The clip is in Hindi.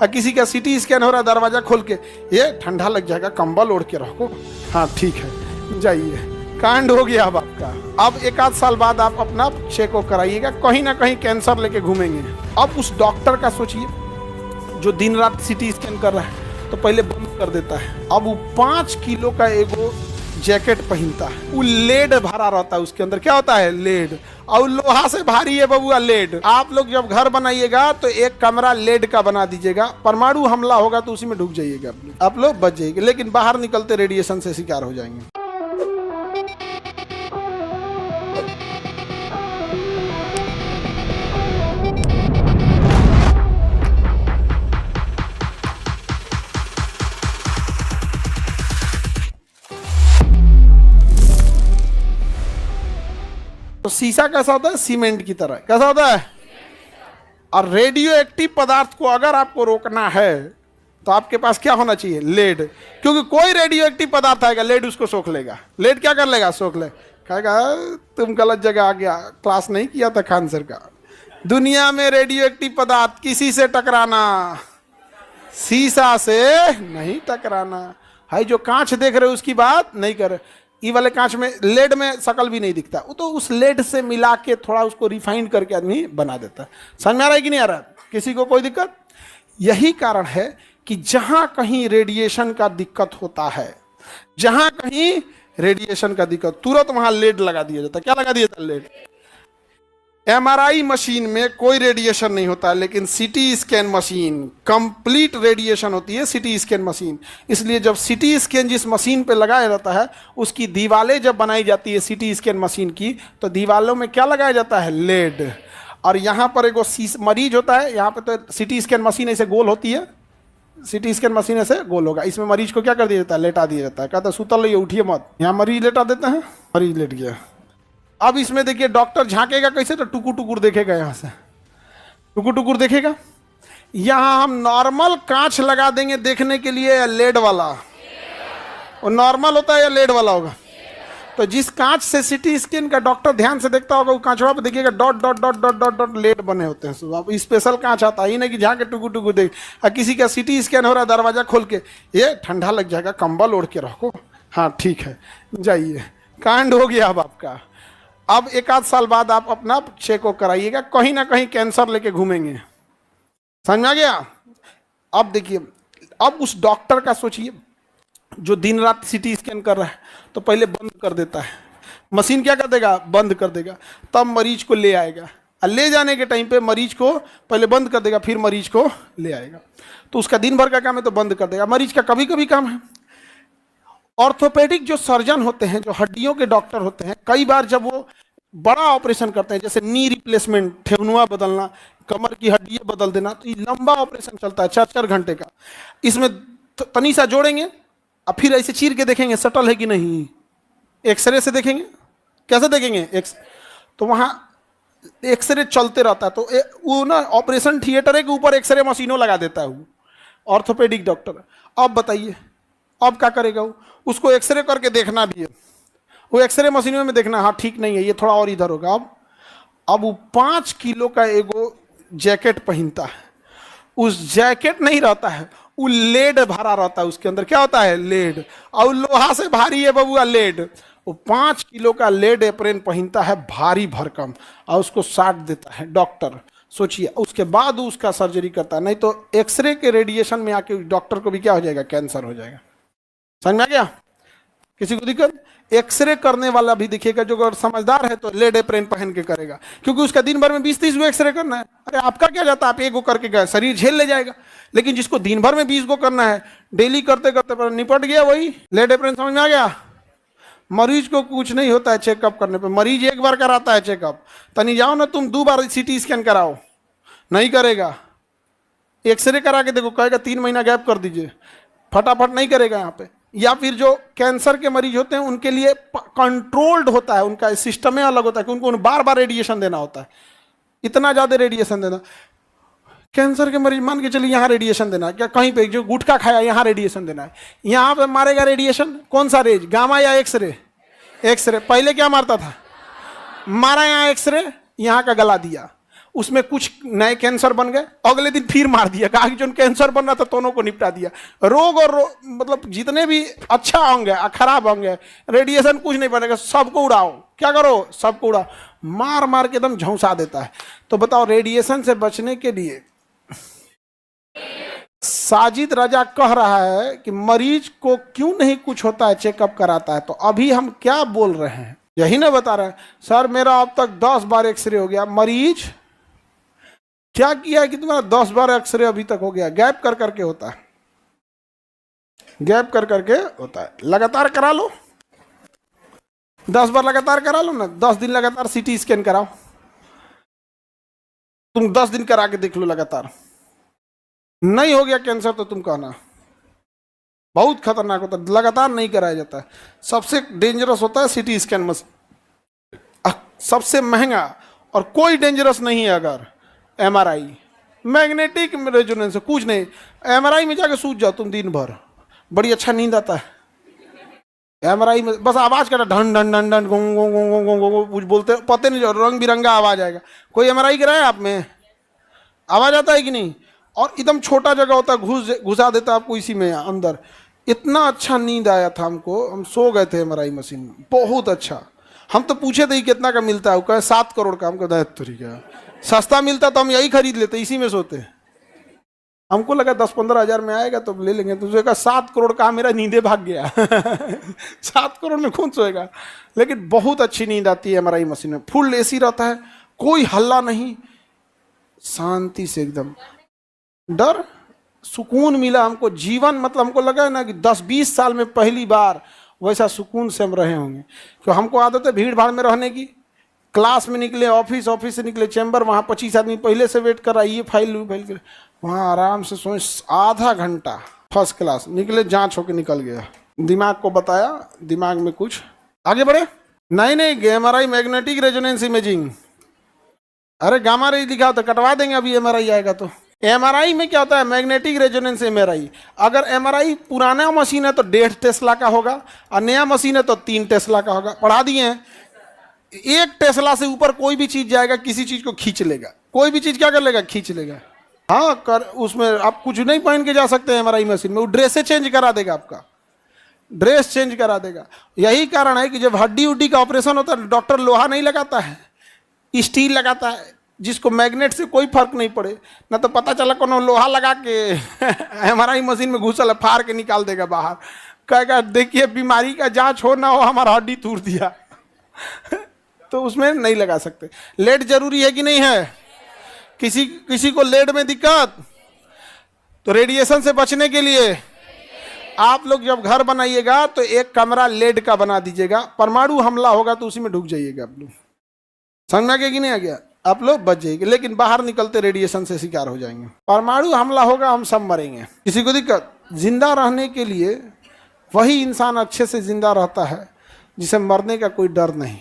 किसी का सीटी स्कैन हो रहा है, दरवाजा खोल के, ये ठंडा लग जाएगा, कंबल ओढ़ के रखो। हाँ ठीक है, जाइए, कांड हो गया अब आपका। अब एक आध साल बाद आप अपना चेकअप कराइएगा, कहीं ना कहीं कैंसर लेके घूमेंगे। अब उस डॉक्टर का सोचिए जो दिन रात सीटी स्कैन कर रहा है, तो पहले बंद कर देता है। अब वो 5 किलो का एगो जैकेट पहनता है, वो लेड भरा रहता है, उसके अंदर क्या होता है, लेड, और लोहा से भारी है बबुआ लेड। आप लोग जब घर बनाइएगा तो एक कमरा लेड का बना दीजिएगा, परमाणु हमला होगा तो उसी में डूब जाइएगा, आप लोग बच जाइएगा, लेकिन बाहर निकलते रेडिएशन से शिकार हो जाएंगे। तो शीशा कैसा होता है, सीमेंट की तरह, कैसा होता है। और रेडियो एक्टिव पदार्थ को अगर आपको रोकना है तो आपके पास क्या होना चाहिए, लेड, क्योंकि कोई रेडियो एक्टिव पदार्थ आएगा, लेड उसको सोख लेगा। लेड क्या कर लेगा, सोख ले, कहेगा तुम गलत जगह आ गया, क्लास नहीं किया था खान सर का। दुनिया में रेडियो एक्टिव पदार्थ किसी से टकराना, शीशा से नहीं टकराना है। जो कांच देख रहे हो उसकी बात नहीं कर, ये वाले कांच में लेड में शकल भी नहीं दिखता, वो तो उस लेड से मिला के थोड़ा उसको रिफाइन करके आदमी बना देता है। समझ में आ रहा है कि नहीं आ रहा, किसी को कोई दिक्कत। यही कारण है कि जहां कहीं रेडिएशन का दिक्कत होता है, जहां कहीं रेडिएशन का दिक्कत, तुरंत वहां लेड लगा दिया जाता है। क्या लगा दिया जाता है, लेड। एमआरआई मशीन में कोई रेडिएशन नहीं होता, लेकिन CT scan machine complete radiation होती है, सीटी स्कैन मशीन। इसलिए जब सीटी स्कैन जिस मशीन पे लगाया जाता है, उसकी दीवारें जब बनाई जाती है सीटी स्कैन मशीन की, तो दीवारों में क्या लगाया जाता है, लेड। और यहाँ पर एक मरीज होता है, यहाँ पे तो सीटी स्कैन मशीन ऐसे गोल होती है, सीटी स्कैन मशीन ऐसे गोल होगा, इसमें मरीज को क्या कर दिया जाता है, लेटा दिया जाता है। कहता है सुतल रहिए, उठिए मत। यहाँ मरीज लेटा देते हैं, मरीज लेट गया। अब इसमें देखिए डॉक्टर झांकेगा कैसे, तो टुकुर टुकुर देखेगा, यहाँ से टुकुर टुकुर देखेगा। यहाँ हम नॉर्मल कांच लगा देंगे देखने के लिए, या लेड वाला, वो नॉर्मल होता है या लेड वाला होगा। तो जिस कांच से सीटी स्कैन का डॉक्टर ध्यान से देखता होगा, वो कांचवा पे देखिएगा dot dot dot dot dot dot लेड बने होते हैं। अब स्पेशल कांच आता ही नहीं कि झांके टुकुर टुकुर देख। किसी का सीटी स्कैन हो रहा है, दरवाजा खोल के, ये ठंडा लग जाएगा, कंबल ओढ़ के रखो। हाँ ठीक है, जाइए, कांड हो गया अब आपका। अब एक आध साल बाद आप अपना चेकअप कराइएगा, कहीं ना कहीं कैंसर लेके घूमेंगे। समझ में आ गया। अब देखिए, अब उस डॉक्टर का सोचिए जो दिन रात सीटी स्कैन कर रहा है, तो पहले बंद कर देता है, मशीन क्या कर देगा, बंद कर देगा, तब मरीज को ले आएगा। और ले जाने के टाइम पे मरीज को पहले बंद कर देगा, फिर मरीज को ले आएगा। तो उसका दिन भर का काम है, तो बंद कर देगा। मरीज का कभी कभी काम है, ऑर्थोपेडिक जो सर्जन होते हैं, जो हड्डियों के डॉक्टर होते हैं, कई बार जब वो बड़ा ऑपरेशन करते हैं, जैसे नी रिप्लेसमेंट, ठेहुनुआ बदलना, कमर की हड्डियां बदल देना, तो ये लंबा ऑपरेशन चलता है, 4-4 घंटे का। इसमें तनी सा जोड़ेंगे और फिर ऐसे चीर के देखेंगे सटल है कि नहीं, एक्सरे से देखेंगे। कैसे देखेंगे, तो वहाँ एक्सरे चलते रहता है, तो वो ना ऑपरेशन थिएटर के ऊपर एक्सरे मशीनों लगा देता है वो ऑर्थोपेडिक डॉक्टर। अब बताइए अब क्या करेगा वो, उसको एक्सरे करके देखना भी है, वो एक्सरे मशीनों में देखना, हाँ ठीक नहीं है, ये थोड़ा और इधर होगा। अब वो 5 किलो का एगो जैकेट पहनता है, उस जैकेट नहीं रहता है, वो लेड भरा रहता है, उसके अंदर क्या होता है, लेड, और लोहा से भारी है बबुआ लेड। वो 5 किलो का लेड एप्रेन पहनता है, भारी भरकम, और उसको साट देता है डॉक्टर। सोचिए, उसके बाद उसका सर्जरी करता है, नहीं तो एक्सरे के रेडिएशन में आके डॉक्टर को भी क्या हो जाएगा, कैंसर हो जाएगा। समझ में आ गया, किसी को दिक्कत। एक्सरे करने वाला भी देखिएगा, जो अगर समझदार है तो लेड एप्रेन पहन के करेगा, क्योंकि उसका दिन भर में 20-30 गो एक्सरे करना है। अरे आपका क्या जाता है, आप 1 गो करके गए, शरीर झेल ले जाएगा। लेकिन जिसको दिन भर में 20 गो करना है, डेली करते करते पर निपट गया, वही लेड एप्रेन। समझ में आ गया। मरीज को कुछ नहीं होता है चेकअप करने पे, मरीज एक बार कराता है चेकअप। तनी जाओ ना तुम 2 बार सीटी स्कैन कराओ, नहीं करेगा। एक्सरे करा के देखो, कहेगा 3 महीना गैप कर दीजिए, फटाफट नहीं करेगा यहाँ पे। या फिर जो कैंसर के मरीज होते हैं उनके लिए कंट्रोल्ड होता है, उनका सिस्टम अलग होता है कि उनको बार बार रेडिएशन देना होता है, इतना ज़्यादा रेडिएशन देना। कैंसर के मरीज मान के चलिए यहाँ रेडिएशन देना है, क्या कहीं पे जो गुटखा खाया यहाँ रेडिएशन देना है, यहाँ पे मारेगा रेडिएशन, कौन सा रेज, गामा या एक्सरे। एक्सरे पहले क्या मारता था, मारा यहाँ एक्सरे, यहाँ का गला दिया, उसमें कुछ नए कैंसर बन गए, अगले दिन फिर मार दिया, कहा कि जो कैंसर बन रहा था दोनों को निपटा दिया। रोग और मतलब जितने भी अच्छा अंग है खराब अंग है, रेडिएशन कुछ नहीं बनेगा, सबको उड़ाओ। क्या करो? सबको उड़ाओ। मार मार के एकदम झौंसा देता है। तो बताओ, रेडिएशन से बचने के लिए साजिद रजा कह रहा है कि मरीज को क्यों नहीं कुछ होता है, चेकअप कराता है। तो अभी हम क्या बोल रहे हैं, यही ना बता रहे हैं। सर मेरा अब तक 10 बार एक्सरे हो गया। मरीज क्या किया है कि तुम्हारा 10 बार एक्सरे अभी तक हो गया? गैप कर करके होता है, गैप कर करके होता है। लगातार करा लो, 10 बार लगातार करा लो ना। 10 दिन लगातार सीटी स्कैन कराओ, तुम 10 दिन करा के देख लो लगातार, नहीं हो गया कैंसर तो तुम कहना। बहुत खतरनाक होता है, लगातार नहीं कराया जाता है। सबसे डेंजरस होता है सीटी स्कैन मशीन, सबसे महंगा। और कोई डेंजरस नहीं है अगर एमआरआई, मैग्नेटिक रेजोनेंस, कुछ नहीं। एमआरआई में जाके सूझ जाओ तुम दिन भर, बड़ी अच्छा नींद आता है। एमआरआई में बस आवाज का ढन ढन ढन ढन गों गों गों गों गों गों कुछ बोलते पते नहीं, रंग बिरंगा आवाज आएगा। कोई एमआरआई कराया आप में? आवाज आता है कि नहीं? और एकदम छोटा जगह होता है, घुसा देता है आपको इसी में अंदर। इतना अच्छा नींद आया था हमको, हम सो गए थे एमआरआई मशीन में, बहुत अच्छा। हम तो पूछे थे कितना का मिलता है, वो कहे 7 करोड़ का। हमको तरीका सस्ता मिलता तो हम यही खरीद लेते, इसी में सोते। हमको लगा 10-15 हजार में आएगा तो ले लेंगे। तो कहा 7 करोड़ का, मेरा नींदे भाग गया। 7 करोड़ में कौन सोएगा? लेकिन बहुत अच्छी नींद आती है एमआरआई मशीन में। फुल एसी रहता है, कोई हल्ला नहीं, शांति से एकदम। डर सुकून मिला हमको, जीवन मतलब हमको लगा है ना कि 10-20 साल में पहली बार वैसा सुकून से हम रहे होंगे। क्यों? हमको आदत है भीड़ भाड़ में रहने की। क्लास में निकले, ऑफिस से निकले चैम्बर, वहाँ 25 आदमी पहले से वेट कर रहा है, ये फाइल कर, वहाँ आराम से सोच आधा घंटा फर्स्ट क्लास निकले, जांच होके निकल गया। दिमाग को बताया, दिमाग में कुछ आगे बढ़े। नहीं एमआरआई मैग्नेटिक रेजोनेंस इमेजिंग, अरे गामा रे दिखा तो कटवा देंगे अभी एमआरआई आएगा तो। एमआरआई में क्या होता है? Magnetic resonance MRI. अगर एमआरआई पुराना मशीन है तो 1.5 टेस्ला का होगा, और नया मशीन है तो 3 टेस्ला का होगा। पढ़ा दिए हैं। 1 टेस्ला से ऊपर कोई भी चीज जाएगा, किसी चीज को खींच लेगा। कोई भी चीज क्या कर लेगा? खींच लेगा। हाँ कर, उसमें आप कुछ नहीं पहन के जा सकते हैं एमआरआई मशीन में, वो ड्रेस चेंज करा देगा, आपका ड्रेस चेंज करा देगा। यही कारण है कि जब हड्डी उड्डी का ऑपरेशन होता है, डॉक्टर लोहा नहीं लगाता है, स्टील लगाता है, जिसको मैग्नेट से कोई फर्क नहीं पड़े। ना तो पता चला कोनो लोहा लगा के एमआरआई मशीन में घुसल है, फाड़ के निकाल देगा बाहर, कहेगा देखिए बीमारी का जांच हो ना हो, हमारा हड्डी तोड़ दिया। तो उसमें नहीं लगा सकते। लेड जरूरी है कि नहीं है? किसी को लेड में दिक्कत, तो रेडिएशन से बचने के लिए आप लोग जब घर बनाइएगा तो एक कमरा लेड का बना दीजिएगा। परमाणु हमला होगा तो उसी में ढुक जाइएगा आप लोग। समझ में आ गया कि नहीं आ गया? आप लोग बच जाइएगा, लेकिन बाहर निकलते रेडिएशन से शिकार हो जाएंगे। परमाणु हमला होगा, हम सब मरेंगे। किसी को दिक्कत? जिंदा रहने के लिए वही इंसान अच्छे से जिंदा रहता है जिसे मरने का कोई डर नहीं।